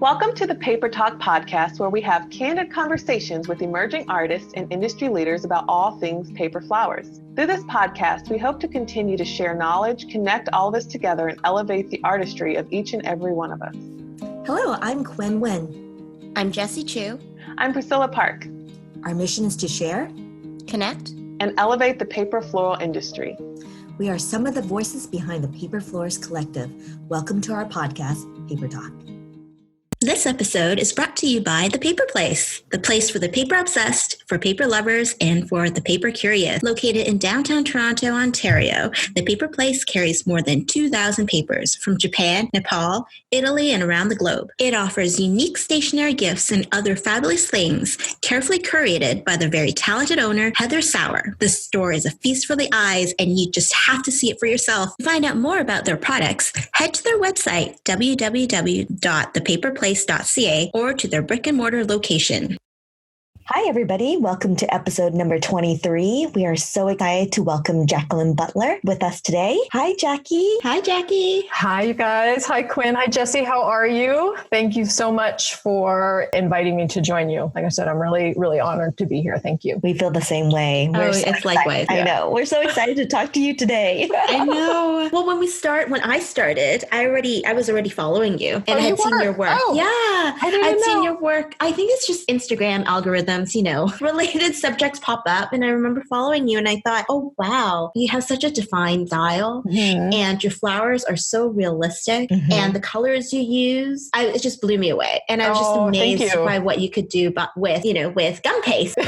Welcome to the Paper Talk podcast, where we have candid conversations with emerging artists and industry leaders about all things paper flowers. Through this podcast, we hope to continue to share knowledge, connect all of us together, and elevate the artistry of each and every one of us. Hello, I'm Gwen Wen. I'm Jessie Chu. I'm Priscilla Park. Our mission is to share, connect, and elevate the paper floral industry. We are some of the voices behind the Paper Florist Collective. Welcome to our podcast, Paper Talk. This episode is brought to you by The Paper Place, the place for the paper obsessed, for paper lovers, and for the paper curious. Located in downtown Toronto, Ontario, The Paper Place carries more than 2,000 papers from Japan, Nepal, Italy, and around the globe. It offers unique stationery gifts and other fabulous things, carefully curated by their very talented owner, Heather Sauer. The store is a feast for the eyes, and you just have to see it for yourself. To find out more about their products, head to their website, www.thepaperplace.ca, or to their brick and mortar location. Hi, everybody. Welcome to episode number 23. We are so excited to welcome Jacqueline Butler with us today. Hi, Jackie. Hi, Jackie. Hi, you guys. Hi, Quinn. Hi, Jessie. How are you? Thank you so much for inviting me to join you. Like I said, I'm really, really honored to be here. Thank you. We feel the same way. It's likewise. I know. We're so excited to talk to you today. I know. Well, when I started, I was already following you, and I had seen your work. Oh, yeah, I'd seen your work. I think it's just Instagram algorithms, related subjects pop up, and I remember following you, and I thought, oh wow, you have such a defined style, and your flowers are so realistic, and the colors you use, it just blew me away, and I was just amazed by what you could do, but with gum paste.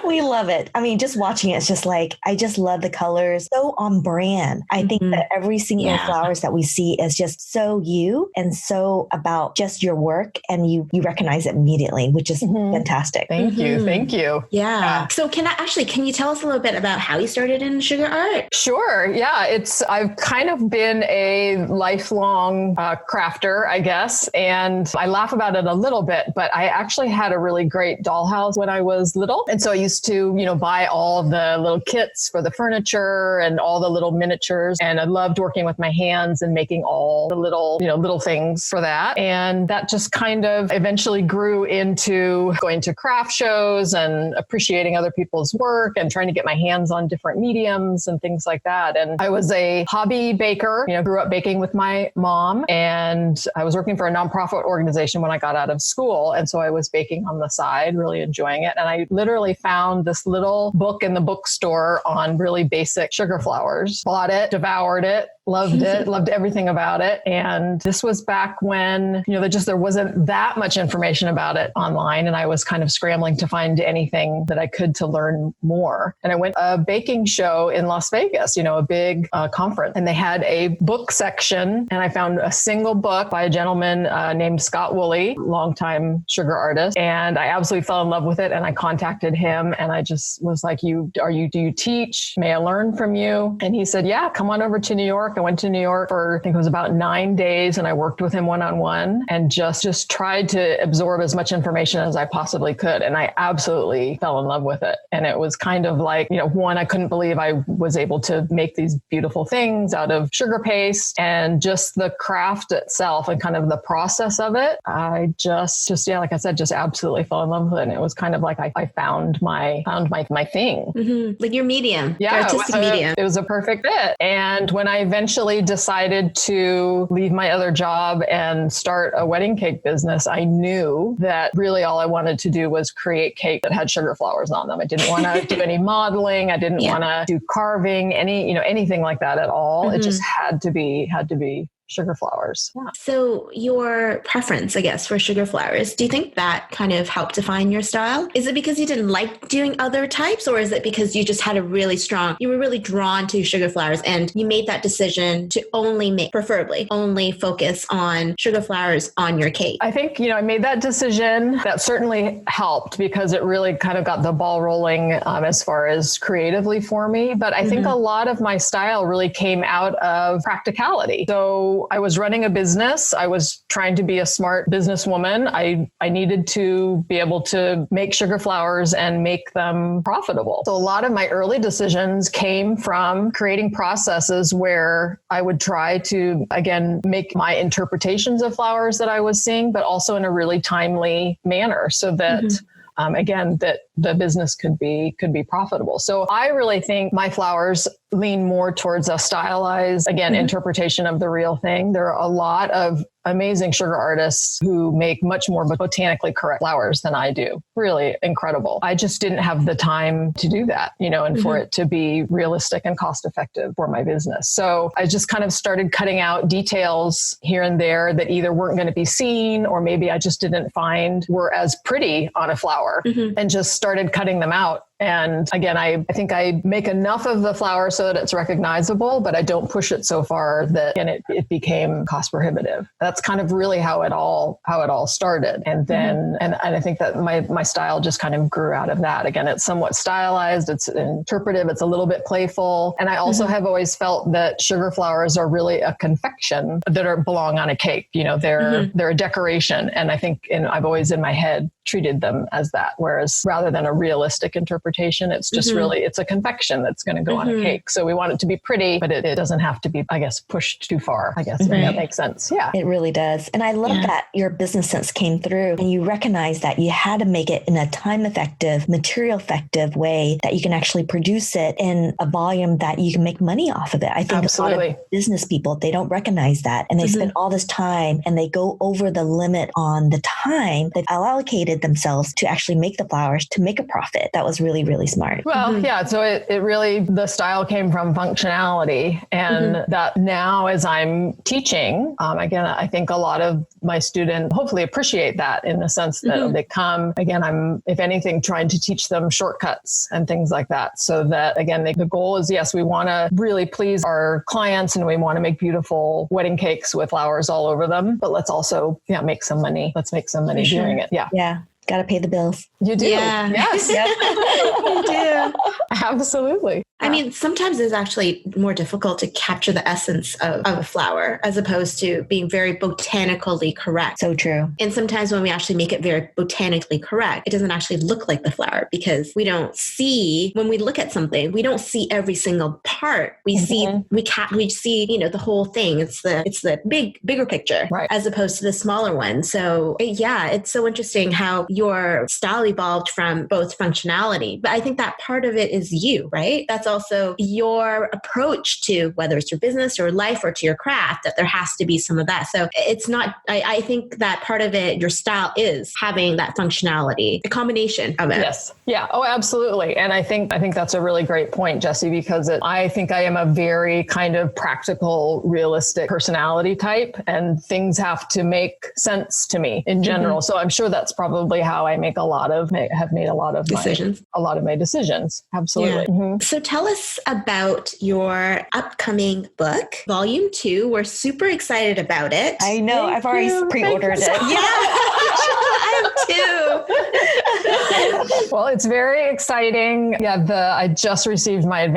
We love it. I mean, just watching it, it's just like, I just love the colors. So on brand. I think that every single flowers that we see is just so you and so about just your work, and you recognize it immediately, which is fantastic. Thank you. Thank you. Yeah. So can you tell us a little bit about how you started in sugar art? Sure. Yeah. I've kind of been a lifelong crafter, I guess. And I laugh about it a little bit, but I actually had a really great dollhouse when I was little. And so I used to, buy all the little kits for the furniture and all the little miniatures. And I loved working with my hands and making all the little things for that. And that just kind of eventually grew into going to craft shows and appreciating other people's work and trying to get my hands on different mediums and things like that. And I was a hobby baker, grew up baking with my mom, and I was working for a nonprofit organization when I got out of school. And so I was baking on the side, really enjoying it. And I literally found this little book in the bookstore on really basic sugar flowers, bought it, devoured it, loved it, loved everything about it. And this was back when, there wasn't that much information about it online. And I was kind of scrambling to find anything that I could to learn more. And I went to a baking show in Las Vegas, a big conference, and they had a book section. And I found a single book by a gentleman named Scott Woolley, longtime sugar artist. And I absolutely fell in love with it. And I contacted him, and I just was like, do you teach? May I learn from you? And he said, yeah, come on over to New York. I went to New York for, I think it was about 9 days, and I worked with him one-on-one and just tried to absorb as much information as I possibly could. And I absolutely fell in love with it. And it was kind of like, one, I couldn't believe I was able to make these beautiful things out of sugar paste, and just the craft itself and kind of the process of it. I just like I said, just absolutely fell in love with it. And it was kind of like I found my thing. Like your medium, your artistic medium. It was a perfect fit. And when I eventually decided to leave my other job and start a wedding cake business, I knew that really all I wanted to do was create cake that had sugar flowers on them. I didn't want to do any modeling. I didn't want to do carving, anything like that at all. It just had to be sugar flowers. Yeah. So your preference, I guess, for sugar flowers, do you think that kind of helped define your style? Is it because you didn't like doing other types, or is it because you just had you were really drawn to sugar flowers and you made that decision to preferably only focus on sugar flowers on your cake? I think, I made that decision. That certainly helped because it really kind of got the ball rolling as far as creatively for me. But I think a lot of my style really came out of practicality. So So I was running a business. I was trying to be a smart businesswoman. I needed to be able to make sugar flowers and make them profitable. So a lot of my early decisions came from creating processes where I would try to, again, make my interpretations of flowers that I was seeing, but also in a really timely manner so that again, that the business could be profitable. So I really think my flowers lean more towards a stylized, again, interpretation of the real thing. There are a lot of amazing sugar artists who make much more botanically correct flowers than I do. Really incredible. I just didn't have the time to do that, and for it to be realistic and cost effective for my business. So I just kind of started cutting out details here and there that either weren't going to be seen, or maybe I just didn't find were as pretty on a flower, and just started cutting them out. And again, I think I make enough of the flower so that it's recognizable, but I don't push it so far that it became cost prohibitive. That's kind of really how it all started. And then, and I think that my style just kind of grew out of that. Again, it's somewhat stylized, it's interpretive, it's a little bit playful. And I also have always felt that sugar flowers are really a confection that belong on a cake. They're a decoration. And I think I've always in my head treated them as that. Whereas rather than a realistic interpretation, it's just really, it's a confection that's going to go on a cake. So we want it to be pretty, but it doesn't have to be, I guess, pushed too far, I guess. If that makes sense. Yeah. It really does. And I love that your business sense came through and you recognize that you had to make it in a time effective, material effective way that you can actually produce it in a volume that you can make money off of it. I think a lot of business people, they don't recognize that. And they spend all this time and they go over the limit on the time they've allocated themselves to actually make the flowers to make a profit. That was really, really smart. Well, yeah. So it really, the style came from functionality, and that now as I'm teaching, again, I think a lot of my students hopefully appreciate that in the sense that they come, again, I'm, if anything, trying to teach them shortcuts and things like that. So that, again, the goal is, yes, we want to really please our clients and we want to make beautiful wedding cakes with flowers all over them, but let's also make some money. Let's make some money doing it. Yeah. Yeah. Got to pay the bills. You do. Yeah. Yes. You do. Absolutely. I mean, sometimes it's actually more difficult to capture the essence of a flower as opposed to being very botanically correct. So true. And sometimes when we actually make it very botanically correct, it doesn't actually look like the flower because we don't see, when we look at something, we don't see every single part. We see, we see, the whole thing. It's the bigger picture as opposed to the smaller one. So it's so interesting how your style evolved from both functionality, but I think that part of it is you, right? That's also your approach to whether it's your business or life or to your craft, that there has to be some of that. So it's not, I think that part of it, your style is having that functionality, a combination of it. Yes. Yeah. Oh, absolutely. And I think that's a really great point, Jessie, because I think I am a very kind of practical, realistic personality type, and things have to make sense to me in general. So I'm sure that's probably how I have made a lot of decisions. My decisions. Absolutely. Yeah. So tell us about your upcoming book, Volume 2. We're super excited about it. I know. I've already pre-ordered it. I am too. Well, it's very exciting. Yeah, I just received my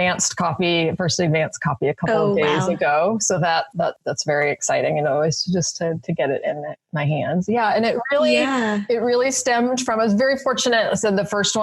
first advanced copy a couple of days ago. So that's very exciting, it's just to get it in my hands. Yeah, and it really stemmed from, I was very fortunate. I said the first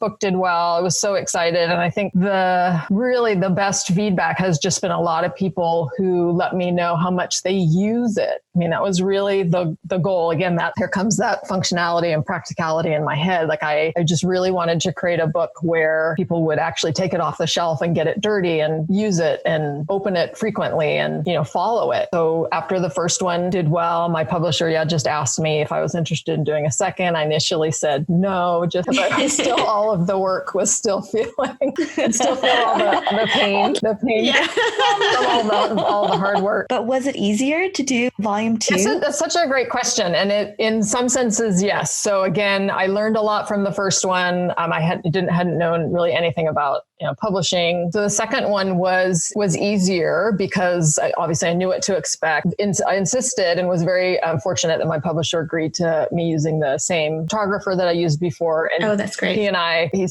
book did well. I was so excited, and I think the best feedback has just been a lot of people who let me know how much they use it. I mean, that was really the goal. Again, here comes that functionality and practicality in my head. Like I just really wanted to create a book where people would actually take it off the shelf and get it dirty and use it and open it frequently and, follow it. So after the first one did well, my publisher just asked me if I was interested in doing a second. I initially said no, just because still all of the work was still feel all the pain from all the hard work. But was it easier to do Volume 2? That's such a great question. And it, in some senses, yes. So again, I learned a lot from the first one. I hadn't known really anything about publishing. So the second one was easier because I knew what to expect. I insisted and was very fortunate that my publisher agreed to me using the same photographer that I used before. And that's great. He and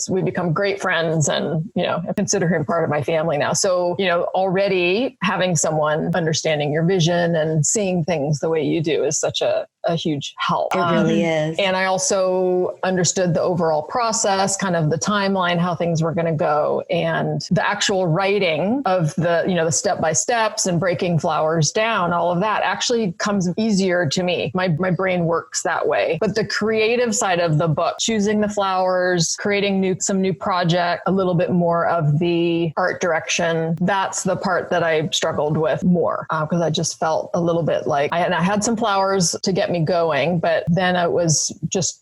we've become great friends, and I consider him part of my family now. So already having someone understanding your vision and seeing things the way you do is such a huge help. It really is. And I also understood the overall process, kind of the timeline, how things were going to go, and the actual writing of the step-by-steps and breaking flowers down. All of that actually comes easier to me. My brain works that way. But the creative side of the book, choosing the flowers, creating some new project, a little bit more of the art direction, that's the part that I struggled with more because I just felt a little bit like I had some flowers to get me going, but then I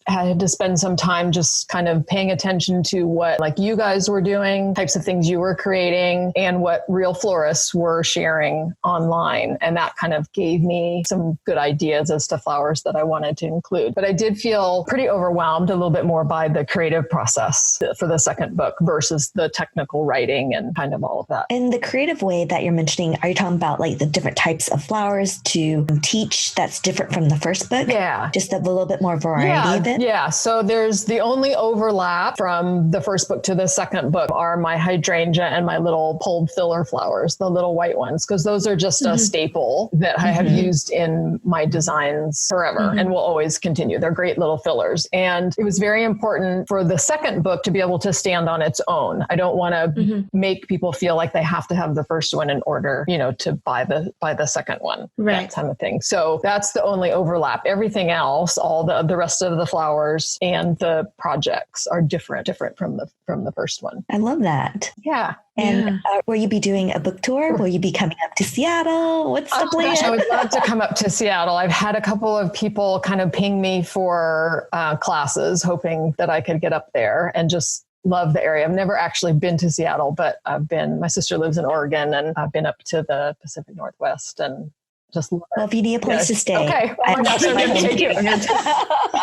had to spend some time just kind of paying attention to what like you guys were doing, types of things you were creating, and what real florists were sharing online. And that kind of gave me some good ideas as to flowers that I wanted to include. But I did feel pretty overwhelmed a little bit more by the creative process for the second book versus the technical writing and kind of all of that. In the creative way that you're mentioning, are you talking about like the different types of flowers to teach that's different from the first book? Yeah. Just a little bit more variety of it? Yeah. So there's the only overlap from the first book to the second book are my hydrangea and my little pulled filler flowers, the little white ones, because those are just a staple that I have used in my designs forever and will always continue. They're great little fillers. And it was very important for the second book to be able to stand on its own. I don't want to make people feel like they have to have the first one in order, to buy the second one, that kind of thing. So that's the only overlap. Everything else, all the rest of the flowers and the projects are different from the first one. I love that. Yeah. And will you be doing a book tour? Will you be coming up to Seattle? What's the plan? Gosh, I would love to come up to Seattle. I've had a couple of people kind of ping me for classes, hoping that I could get up there, and just love the area. I've never actually been to Seattle, but my sister lives in Oregon, and I've been up to the Pacific Northwest and just love it. Well, if you need a place to stay. Okay. I'm going to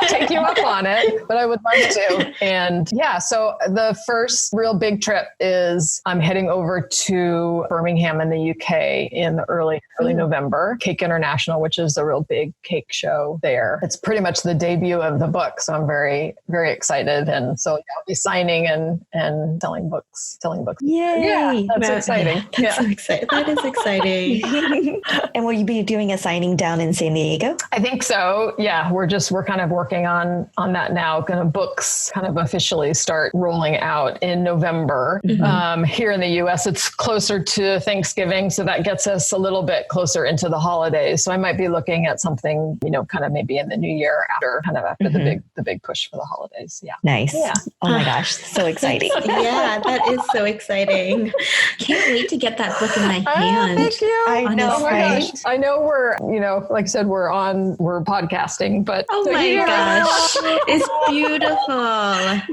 take you up on it, but I would love to. And so the first real big trip is I'm heading over to Birmingham in the UK in the early November, Cake International, which is a real big cake show there. It's pretty much the debut of the book. So I'm very, very excited. And so I'll be signing and selling books. Yay. Yeah, that's exciting. That's so exciting. That is exciting. And will you be doing a signing down in San Diego? I think so. Yeah, we're kind of working on that now. Books kind of officially start rolling out in November. Here in the U.S., it's closer to Thanksgiving, so that gets us a little bit closer into the holidays. So I might be looking at something, kind of maybe in the new year after the big push for the holidays. Yeah. Nice. Yeah. Oh my gosh, so exciting. Yeah, that is so exciting. Can't wait to get that book in my hand. Thank you. I know. Oh my gosh. I know we're, like I said, we're podcasting, but oh my gosh, it's beautiful.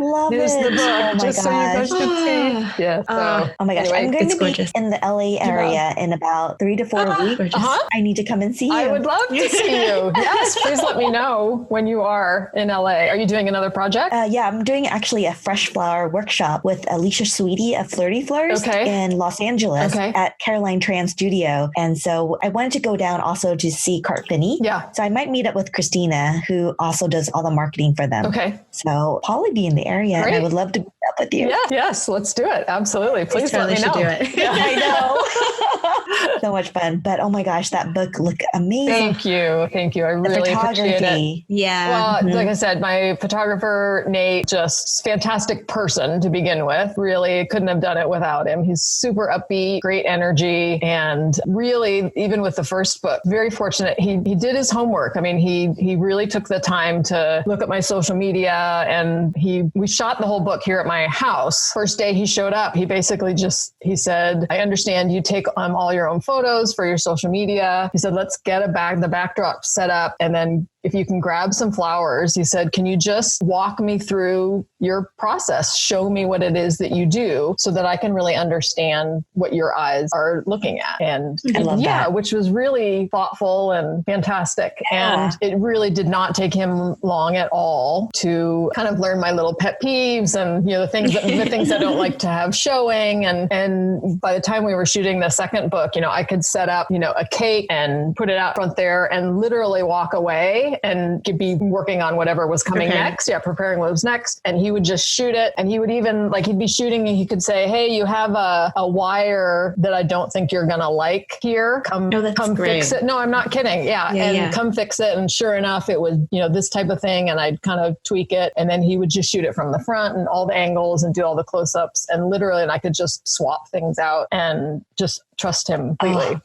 Love Here's it. the book, oh my just so you guys gosh. can see. Yeah. Oh my gosh, anyway, I'm going to be gorgeous. in the LA area in about 3 to 4 weeks. I need to come and see you. I would love to see you. Yes, please let me know when you are in LA. Are you doing another project? Yeah, I'm doing actually a fresh flower workshop with Alicia Sweetie of Florist in Los Angeles at Caroline Tran Studio. And so I wanted to go down also to see Cart Finney. Yeah. So I might meet up with Christina, who also does all the marketing for them. Okay. So I'll probably be in the area. And I would love to meet up with you. Yeah. Yes, let's do it. Absolutely. Please let me know. Do it. Yeah. I know. So much fun. But oh my gosh, that book looked amazing. Thank you. I really appreciate it. Yeah. Well, like I said, my photographer, Nate, just fantastic person to begin with. Really couldn't have done it without him. He's super upbeat, great energy. And really, even with the first book, very fortunate. He did his homework. I mean, he really took the time to look at my social media, and we shot the whole book here at my house. First day he showed up, he basically he said, I understand you take all your own photos for your social media. He said, let's get the backdrop set up and then if you can grab some flowers, he said, can you just walk me through your process? Show me what it is that you do so that I can really understand what your eyes are looking at. And I love that. which was really thoughtful and fantastic. Yeah. And it really did not take him long at all to kind of learn my little pet peeves and, the things I don't like to have showing. And by the time we were shooting the second book, I could set up, a cake and put it out front there and literally walk away and could be working on whatever was coming next. Yeah. Preparing what was next. And he would just shoot it. And he would even he'd be shooting and he could say, hey, you have a wire that I don't think you're going to like here. Come fix it. No, I'm not kidding. Yeah. Come fix it. And sure enough, it was, this type of thing. And I'd kind of tweak it. And then he would just shoot it from the front and all the angles and do all the close-ups and literally, and I could just swap things out and just trust him completely.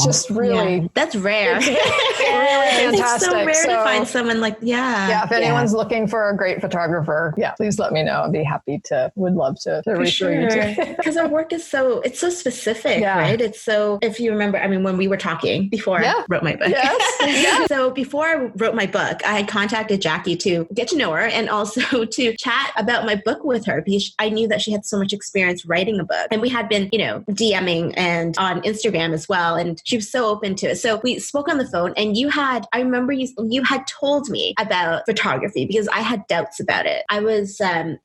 Just really. That's rare. It's really fantastic. It's so rare to find someone like, if anyone's looking for a great photographer, please let me know. I'd be happy would love to refer you to. Because our work is so specific, right? It's so, if you remember, when we were talking before I wrote my book. Yes. So before I wrote my book, I had contacted Jackie to get to know her and also to chat about my book with her because I knew that she had so much experience writing a book. And we had been, DMing and on Instagram as well. And she was so open to it. So we spoke on the phone and I remember you had told me about photography because I had doubts about it. I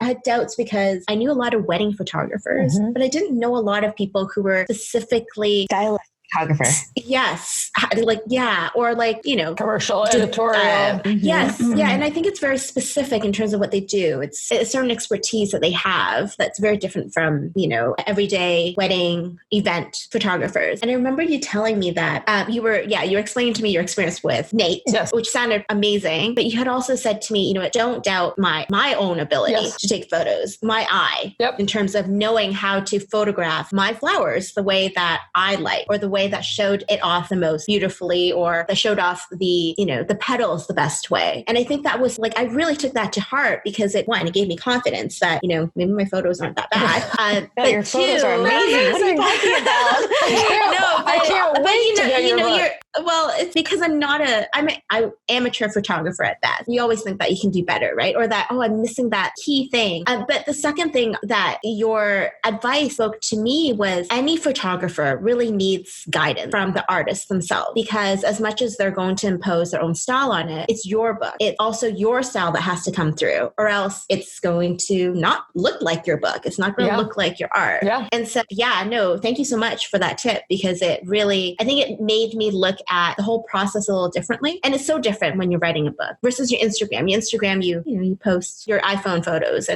had doubts because I knew a lot of wedding photographers, but I didn't know a lot of people who were specifically stylized photographer. Yes. Or commercial, editorial. Yes. Yeah. And I think it's very specific in terms of what they do. It's a certain expertise that they have that's very different from, everyday wedding event photographers. And I remember you telling me that you were explaining to me your experience with Nate, which sounded amazing. But you had also said to me, don't doubt my own ability to take photos, my eye, in terms of knowing how to photograph my flowers the way that I like, or the way that showed it off the most beautifully, or that showed off the petals the best way. And I think that was I really took that to heart because it gave me confidence that, maybe my photos aren't that bad. But your photos are amazing. What are you talking about? I can't wait to get your book. Well, it's because I'm an amateur photographer at best. You always think that you can do better, right? Or that, I'm missing that key thing. But the second thing that your advice spoke to me was any photographer really needs guidance from the artists themselves, because as much as they're going to impose their own style on it, it's your book. It's also your style that has to come through, or else it's going to not look like your book. It's not going to look like your art. Yeah. And so, thank you so much for that tip, because I think it made me look at the whole process a little differently. And it's so different when you're writing a book versus your Instagram. Your Instagram, you post your iPhone photos,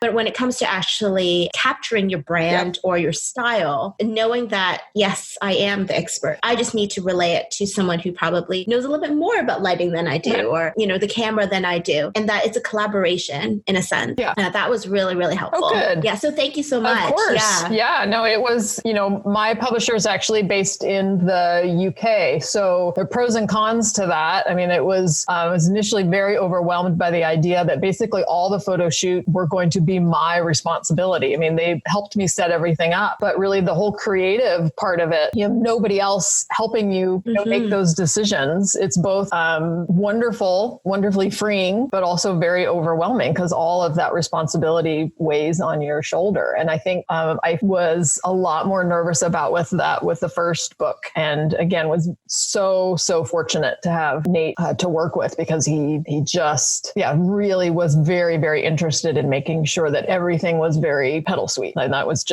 but when it comes to actually capturing your brand or your style, and knowing that, yes, I am the expert. I just need to relay it to someone who probably knows a little bit more about lighting than I do, or, the camera than I do. And that it's a collaboration in a sense. Yeah. That was really, really helpful. Oh, good. Yeah. So thank you so much. Of course. Yeah. No, it was, my publisher is actually based in the UK. So there are pros and cons to that. I was initially very overwhelmed by the idea that basically all the photo shoot were going to be my responsibility. They helped me set everything up, but really the whole creative part of it, nobody else helping you, make those decisions. It's both wonderfully freeing, but also very overwhelming because all of that responsibility weighs on your shoulder. And I think I was a lot more nervous about with the first book. And again, was so fortunate to have Nate to work with, because he just, really was very, very interested in making sure that everything was very Petalsweet. And that was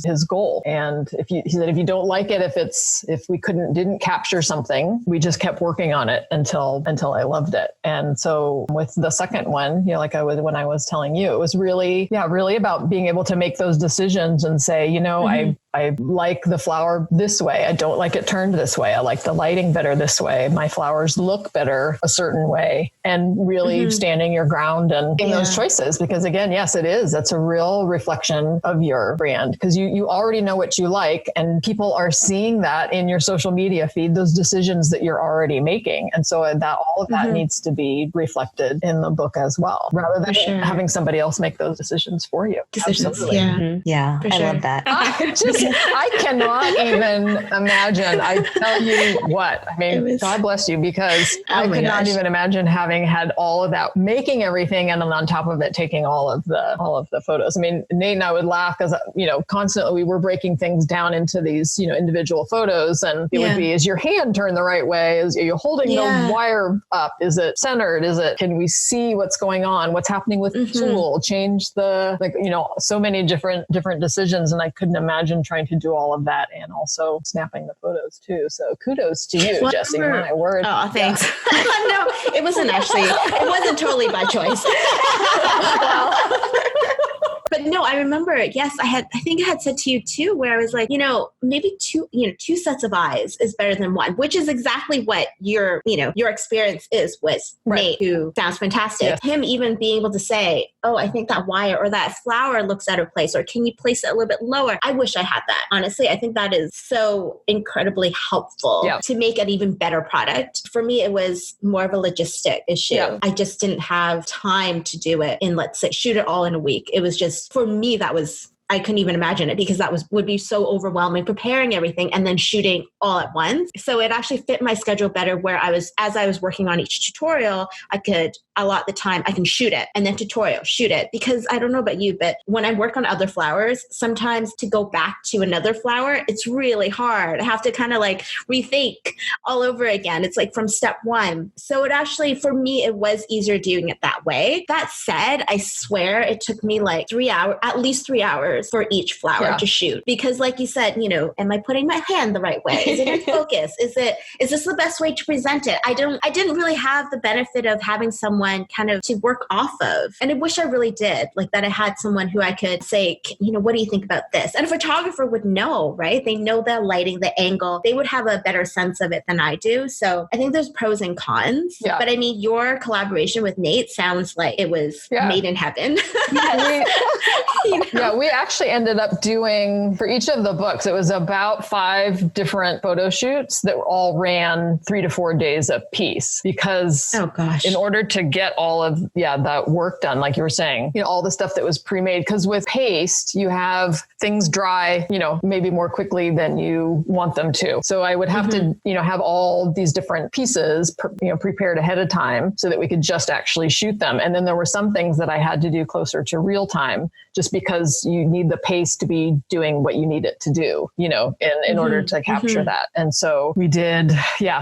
his goal. And he said, if you don't like it, if we didn't capture something, we just kept working on it until I loved it. And so with the second one, when I was telling you, it was really about being able to make those decisions and say, I like the flower this way. I don't like it turned this way. I like the lighting better this way. My flowers look better a certain way, and really standing your ground and making those choices. Because again, yes, it is. That's a real reflection of your brand, because you already know what you like, and people are seeing that in your social media feed, those decisions that you're already making. And so that all of that needs to be reflected in the book as well, rather than having somebody else make those decisions for you. Decisions. Absolutely. Yeah. I love that. I cannot even imagine. I tell you what, I mean, God bless you, because I could not even imagine having had all of that, making everything, and then on top of it, taking all of the photos. I mean, Nate and I would laugh because, constantly we were breaking things down into these, individual photos, and it would be, is your hand turned the right way? Are you holding the wire up? Is it centered? Can we see what's going on? What's happening with the tool? Change the, so many different decisions. And I couldn't imagine trying to do all of that and also snapping the photos too. So kudos to you, Jessie. My word. Oh, thanks. No, it wasn't totally by choice. But no, I remember, yes, I think I had said to you too, where I was like, maybe two sets of eyes is better than one, which is exactly what your experience is with Nate, who sounds fantastic. Yes. Him even being able to say, oh, I think that wire or that flower looks out of place, or can you place it a little bit lower? I wish I had that. Honestly, I think that is so incredibly helpful to make an even better product. For me, it was more of a logistic issue. Yeah. I just didn't have time to do it in, let's say, shoot it all in a week. It was just, for me, I couldn't even imagine it, because that would be so overwhelming, preparing everything and then shooting all at once. So it actually fit my schedule better, where as I was working on each tutorial, I could allot the time, I can shoot it, and then tutorial, shoot it. Because I don't know about you, but when I work on other flowers, sometimes to go back to another flower, it's really hard. I have to kind of rethink all over again. It's from step one. So it actually, for me, it was easier doing it that way. That said, I swear it took me at least 3 hours for each flower to shoot. Because like you said, am I putting my hand the right way? Is it in focus? Is this the best way to present it? I didn't really have the benefit of having someone kind of to work off of. And I wish I really did, that I had someone who I could say, what do you think about this? And a photographer would know, right? They know the lighting, the angle. They would have a better sense of it than I do. So I think there's pros and cons. Yeah. But I mean, your collaboration with Nate sounds like it was made in heaven. We actually ended up doing, for each of the books, it was about 5 different photo shoots that all ran 3 to 4 days a piece, because in order to get all of that work done, like you were saying, all the stuff that was pre-made, because with paste, you have things dry, maybe more quickly than you want them to. So I would have to, have all these different pieces, prepared ahead of time so that we could just actually shoot them. And then there were some things that I had to do closer to real time, just because you need the paste to be doing what you need it to do, in order to capture that. And so we did,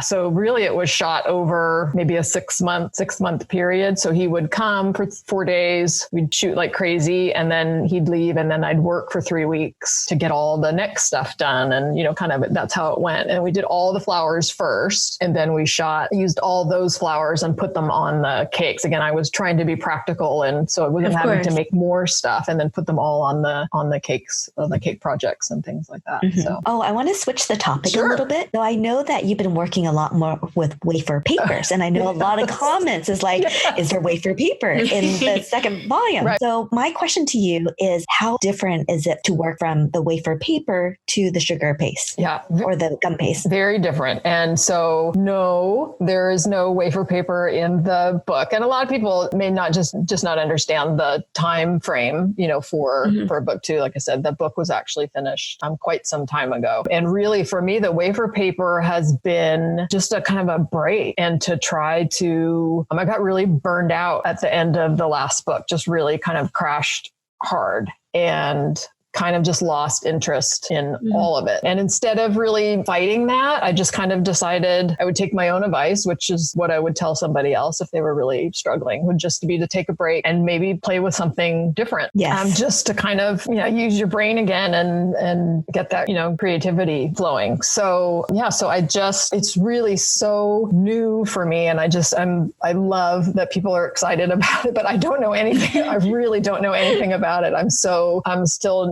so really it was shot over maybe a 6 month period. So he would come for 4 days, we'd shoot like crazy, and then he'd leave, and then I'd work for 3 weeks to get all the next stuff done. And, kind of that's how it went. And we did all the flowers first, and then we used all those flowers and put them on the cakes. Again, I was trying to be practical, and so I wasn't having to make more stuff and then put them all on the cakes, the cake projects and things like that. So. Oh, I want to switch the topic a little bit. So I know that you've been working a lot more with wafer papers, and I know a lot of comments is is there wafer paper in the second volume? Right. So my question to you is, how different is it to work from the wafer paper to the sugar paste? Yeah. Or the gum paste? Very different. And so no, there is no wafer paper in the book. And a lot of people may not just not understand the time frame, for a book too. Like I said, the book was actually finished quite some time ago. And really for me, the wafer paper has been just a kind of a break, and to try to, I got really burned out at the end of the last book, just really kind of crashed hard and kind of just lost interest in all of it. And instead of really fighting that, I just kind of decided I would take my own advice, which is what I would tell somebody else if they were really struggling, would just be to take a break and maybe play with something different. Yes. Just to kind of, use your brain again and get that, creativity flowing. So it's really so new for me. And I love that people are excited about it, but I don't know anything. I really don't know anything about it. I'm still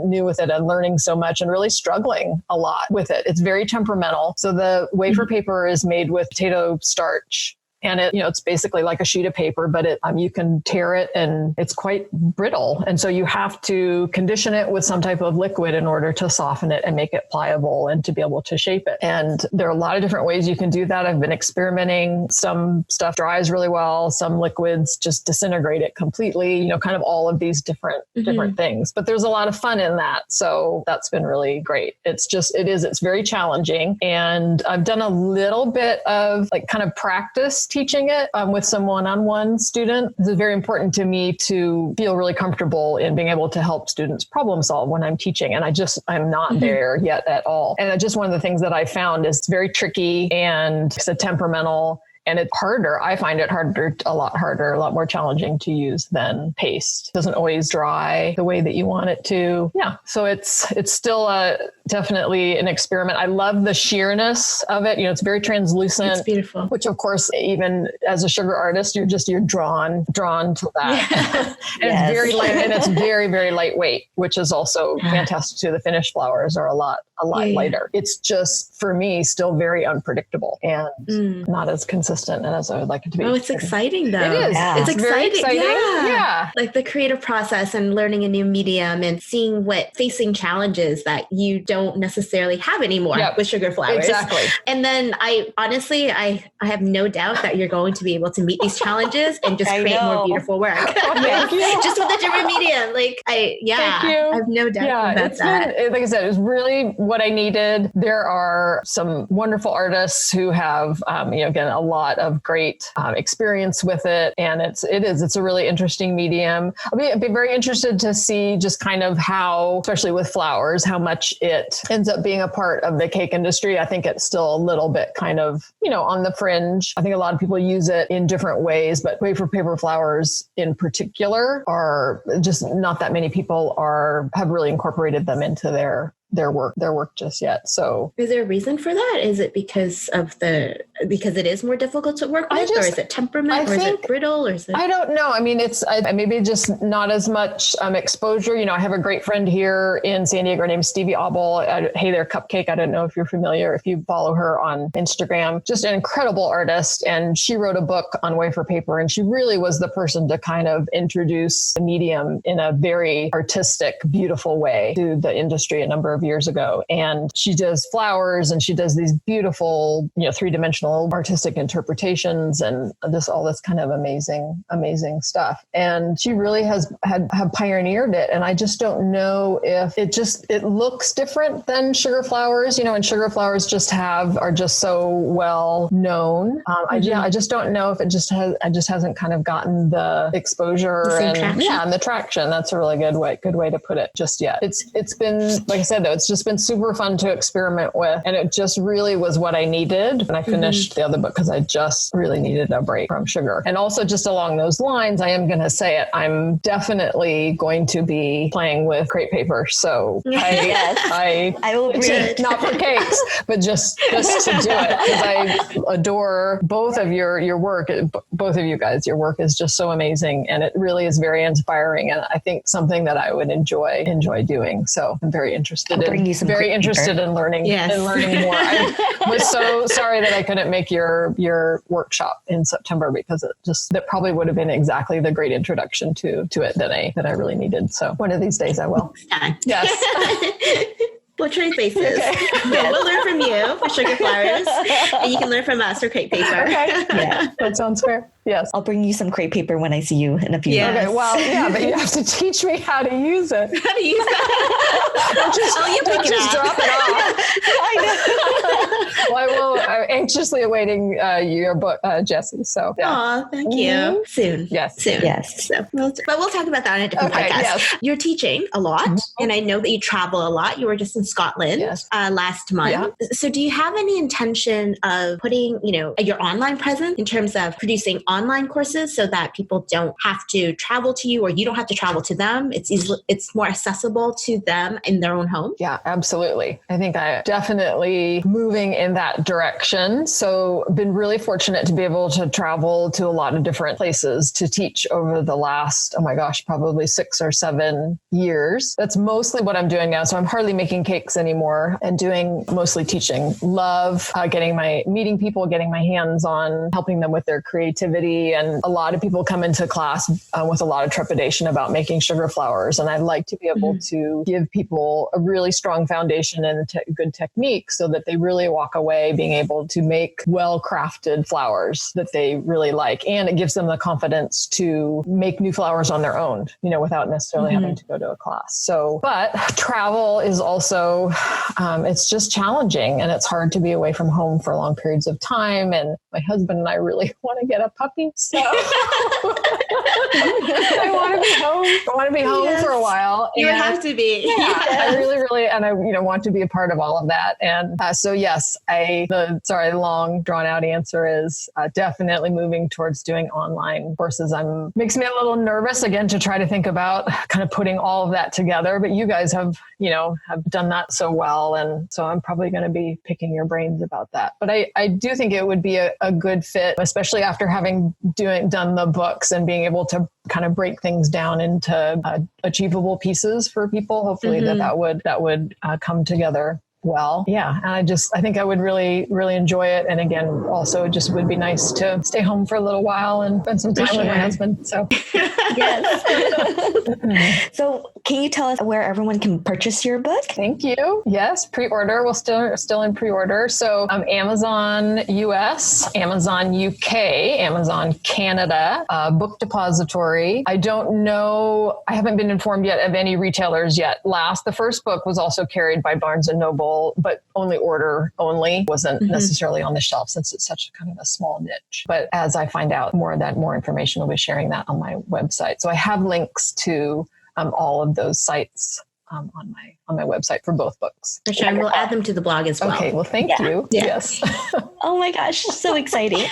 new with it and learning so much and really struggling a lot with it. It's very temperamental. So the wafer paper is made with potato starch And it's basically like a sheet of paper, but you can tear it and it's quite brittle. And so you have to condition it with some type of liquid in order to soften it and make it pliable and to be able to shape it. And there are a lot of different ways you can do that. I've been experimenting. Some stuff dries really well. Some liquids just disintegrate it completely, kind of all of these different things. But there's a lot of fun in that. So that's been really great. It's very challenging. And I've done a little bit of like kind of practice teaching it with some one-on-one student. It's very important to me to feel really comfortable in being able to help students problem solve when I'm teaching. And I'm not there yet at all. And just one of the things that I found is it's very tricky and it's temperamental. And it's harder. I find it a lot more challenging to use than paste. It doesn't always dry the way that you want it to. Yeah. So it's still definitely an experiment. I love the sheerness of it. It's very translucent. It's beautiful. Which of course, even as a sugar artist, you're drawn to that. And it's very light, and it's very, very lightweight, which is also fantastic too. The finished flowers are a lot lighter. It's just, for me, still very unpredictable and not as consistent as I would like it to be. Oh, it's exciting though. It is. Yeah. It's very exciting. Yeah. Like the creative process and learning a new medium and seeing facing challenges that you don't necessarily have anymore with sugar flowers. Exactly. And then I honestly have no doubt that you're going to be able to meet these challenges and just create more beautiful work. Thank you. Just with a different medium. Thank you. I have no doubt about that. Like I said, it was really what I needed. There are some wonderful artists who have, again, a lot of great experience with it. And it's a really interesting medium. I'd be very interested to see just kind of how, especially with flowers, how much it ends up being a part of the cake industry. I think it's still a little bit kind of, on the fringe. I think a lot of people use it in different ways, but wafer paper flowers in particular are just not that many people have really incorporated them into their work just yet. So is there a reason for that? Is it because it is more difficult to work with, or is it temperament, or is it brittle, or is it? I don't know. I mean, it's maybe just not as much exposure. I have a great friend here in San Diego named Stevie Obel at Hey There Cupcake. I don't know if you're familiar, if you follow her on Instagram, just an incredible artist. And she wrote a book on wafer paper, and she really was the person to kind of introduce the medium in a very artistic, beautiful way to the industry a number of years ago. And she does flowers and she does these beautiful, three-dimensional artistic interpretations and just all this kind of amazing stuff. And she really have pioneered it. And I just don't know if it looks different than sugar flowers, and sugar flowers are just so well known. I just don't know if it just hasn't kind of gotten the exposure and the traction. That's a really good way to put it just yet. It's been, like I said, though, it's just been super fun to experiment with. And it just really was what I needed. And I finished the other book because I just really needed a break from sugar. And also just along those lines, I am going to say it, I'm definitely going to be playing with crepe paper. So I will agree. Not for cakes, but just to do it. Because I adore both of your work, both of you guys. Your work is just so amazing. And it really is very inspiring. And I think something that I would enjoy doing. So I'm very interested in learning more. I was so sorry that I couldn't make your workshop in September because that probably would have been exactly the great introduction to it that I really needed. So one of these days I will. Yes. We'll trade bases. Okay. We'll learn from you for sugar flowers, and you can learn from us for crepe paper. Okay. Yeah, that sounds fair. Yes. I'll bring you some crepe paper when I see you in a few months. Okay, well, yeah, but you have to teach me how to use it. How to use it? Don't just drop it off. Well, I'm anxiously awaiting your book, Jessie. So, yeah. Aw, thank you. Soon. Yes. Soon. Yes. So, but we'll talk about that on a different podcast. Yes. You're teaching a lot, and I know that you travel a lot. You were just in Scotland last month. Yeah. So do you have any intention of putting, your online presence in terms of producing online courses so that people don't have to travel to you or you don't have to travel to them. It's more accessible to them in their own home. Yeah, absolutely. I think I definitely moving in that direction. So been really fortunate to be able to travel to a lot of different places to teach over the last, oh my gosh, probably 6 or 7 years. That's mostly what I'm doing now. So I'm hardly making cakes anymore and doing mostly teaching. Love meeting people, getting my hands on, helping them with their creativity. And a lot of people come into class with a lot of trepidation about making sugar flowers. And I like to be able to give people a really strong foundation and good technique so that they really walk away being able to make well-crafted flowers that they really like. And it gives them the confidence to make new flowers on their own, without necessarily having to go to a class. So, but travel is also, it's just challenging and it's hard to be away from home for long periods of time. And my husband and I really want to get a puppy. So I want to be home. I want to be home for a while. You would have to be. Yeah, yes. I really, and I, want to be a part of all of that. And so, yes, the long drawn out answer is definitely moving towards doing online courses. Makes me a little nervous again to try to think about kind of putting all of that together. But you guys have done that so well. And so I'm probably going to be picking your brains about that. But I do think it would be a good fit, especially after having done the books and being able to kind of break things down into achievable pieces for people. Hopefully that would come together well. Yeah. And I think I would really, really enjoy it. And again, also it just would be nice to stay home for a little while and spend some time with my husband. So yes. So can you tell us where everyone can purchase your book? Thank you. Yes. Pre-order. We're still in pre-order. So Amazon US, Amazon UK, Amazon Canada, Book Depository. I don't know. I haven't been informed yet of any retailers yet. The first book was also carried by Barnes & Noble, but order only, wasn't necessarily on the shelf since it's such kind of a small niche. But as I find out more information, I'll be sharing that on my website. So I have links to all of those sites on my website for both books. For sure. And we'll add them to the blog as well. Okay. Well, thank you. Yeah. Yes. Oh my gosh. So exciting.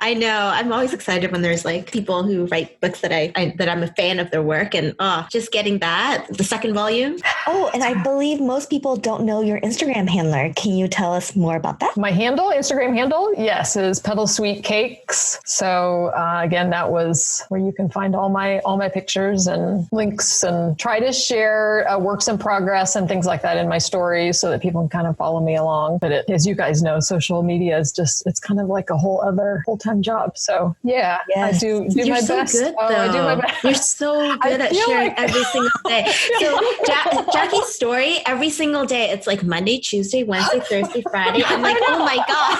I know. I'm always excited when there's people who write books that I'm a fan of their work, and just getting the second volume. Oh, and I believe most people don't know your Instagram handler. Can you tell us more about that? My Instagram handle, yes, is Petalsweet Cakes. So again, that was where you can find all my pictures and links, and try to share works in progress and things like that in my stories so that people can kind of follow me along. But as you guys know, social media is it's kind of like a whole other full-time job. So yeah, yes. I do my best. Good, I do my best. You're so good at sharing every single day. So Jackie's story, every single day, it's like Monday, Tuesday, Wednesday, Thursday, Friday. I'm like, oh my God.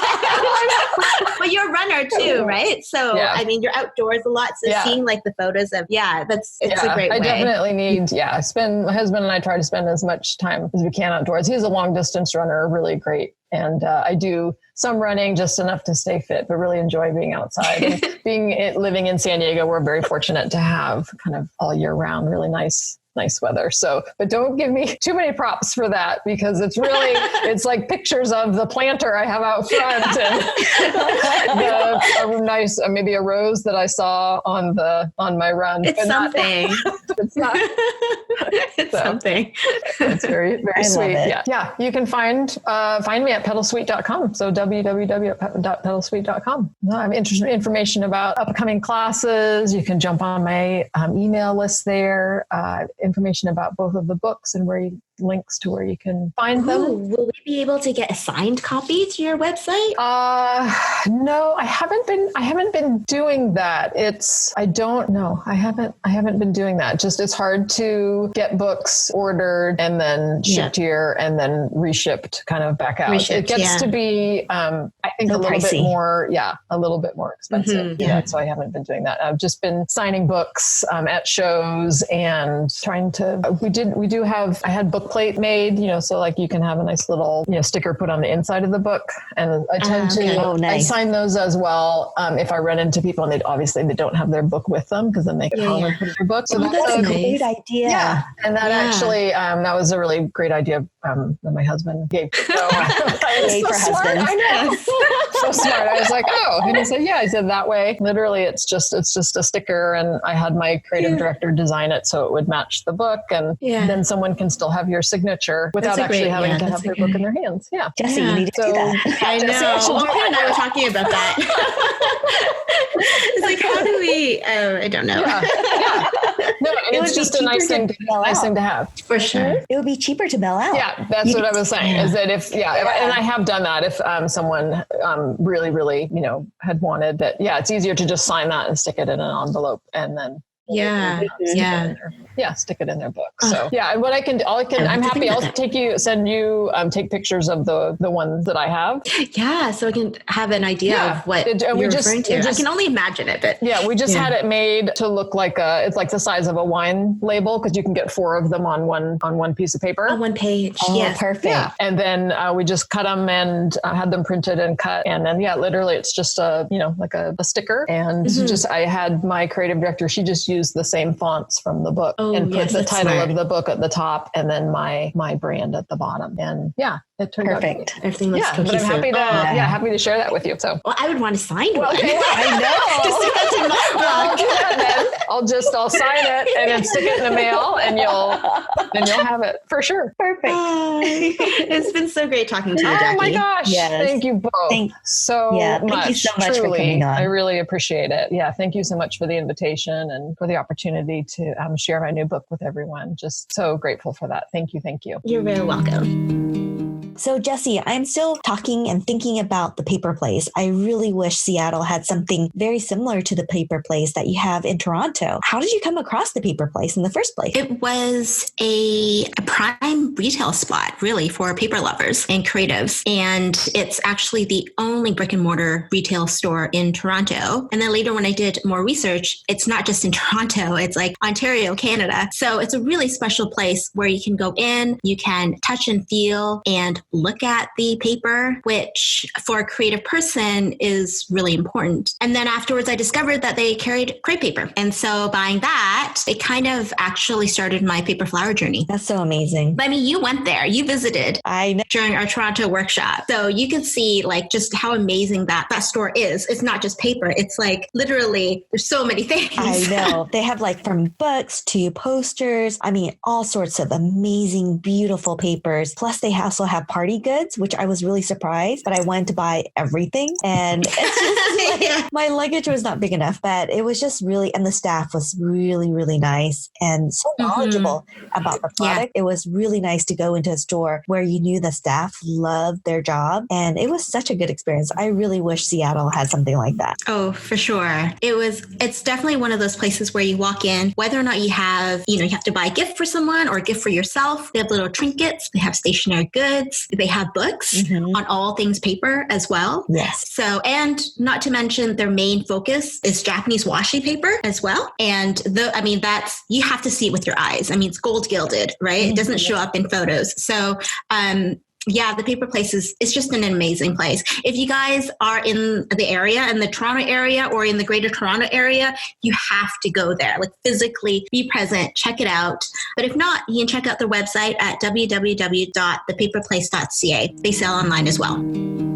But you're a runner too, right? So yeah. I mean, you're outdoors a lot. So seeing the photos of, it's a great way. I definitely need, my husband and I try to spend as much time as we can outdoors. He's a long distance runner, really great. And I do some running, just enough to stay fit, but really enjoy being outside. And living in San Diego, we're very fortunate to have kind of all year round, really nice weather. So, but don't give me too many props for that, because it's really, it's like pictures of the planter I have out front and a nice, maybe a rose that I saw on my run. It's something. It's not. It's something. It's very, very sweet. Yeah. You can find me at petalsweet.com. So www.petalsweet.com. I'm interested in information about upcoming classes. You can jump on my email list there. Information about both of the books and links to where you can find them. Will we be able to get a signed copy to your website? No, I haven't been doing that. I don't know. I haven't been doing that. Just it's hard to get books ordered and then shipped here and then reshipped kind of back out. It gets to be, I think a little bit more, a little bit more expensive. So I haven't been doing that. I've just been signing books at shows and trying to, I had book plate made, so you can have a nice little, sticker put on the inside of the book. And I tend to, I sign those as well. If I run into people and they don't have their book with them, because then they can home and put their book. So that's a great idea. Yeah. And that actually, that was a really great idea that my husband gave. So, yay for husbands. I know. so smart. I was like, oh, and he said, yeah. I said that way. Literally, it's just a sticker, and I had my creative director design it so it would match the book, and then someone can still have your signature without actually having to have their book in their hands. Yeah, Jesse, you need to do that. I know. Lauren and I were talking about that. It's like, how do we? I don't know. No, it's just a nice thing to have. For sure. It would be cheaper to mail out. Yeah, that's what I was saying. Is that if and I have done that. If someone really, really, had wanted that, it's easier to just sign that and stick it in an envelope, and then stick it in their book. So and what I'm happy. I'll take pictures of the ones that I have. Yeah, so I can have an idea of what you're referring to. I can only imagine it, but we just had it made to look like it's like the size of a wine label, because you can get 4 of them on one piece of paper. On one page. Oh, perfect. Yeah. And then we just cut them and had them printed and cut, and then literally it's just like a sticker, and I had my creative director. She just used the same fonts from the book and put the title of the book at the top, and then my brand at the bottom. And it turned perfect. Out everything looks cohesive. But I'm happy to share that with you. So I would want to sign one. Okay, I know. Just stick that to my I'll do that then. I'll sign it and then stick it in the mail, and you'll have it for sure. Perfect. It's been so great talking to you, Jackie. Oh my gosh. Yes. Thank you both much. Thank you so much Truly, for coming on. I really appreciate it. Yeah. Thank you so much for the invitation and for the opportunity to share my new book with everyone. Just so grateful for that. Thank you. Thank you. You're very welcome. So Jessie, I'm still talking and thinking about the paper place. I really wish Seattle had something very similar to the paper place that you have in Toronto. How did you come across the paper place in the first place? It was a prime retail spot, really, for paper lovers and creatives. And it's actually the only brick and mortar retail store in Toronto. And then later when I did more research, it's not just in Toronto, it's like Ontario, Canada. So it's a really special place where you can go in, you can touch and feel and look at the paper, which for a creative person is really important. And then afterwards, I discovered that they carried crepe paper. And so buying that, it kind of actually started my paper flower journey. That's so amazing. I mean, you went there, you visited I know. during our Toronto workshop. So you could see like just how amazing that store is. It's not just paper. It's like literally there's so many things. I know. They have like from books to posters. I mean, all sorts of amazing, beautiful papers. Plus they also have party goods, which I was really surprised, but I went to buy everything. And it's just my luggage was not big enough, but it was just really, and the staff was really, really nice and so knowledgeable about the product. It was really nice to go into a store where you knew the staff loved their job. And it was such a good experience. I really wish Seattle had something like that. Oh, for sure. It's definitely one of those places where you walk in, whether or not you have to buy a gift for someone or a gift for yourself. They have little trinkets. They have stationery goods. They have books on all things paper as well. Yes. So, and not to mention their main focus is Japanese washi paper as well. And you have to see it with your eyes. I mean, it's gold gilded, right? It doesn't show up in photos. So, the paper place is just an amazing place. If you guys are in the area, in the Toronto area or in the greater Toronto area, you have to go there, like physically be present, check it out. But if not, you can check out their website at www.thepaperplace.ca. They sell online as well.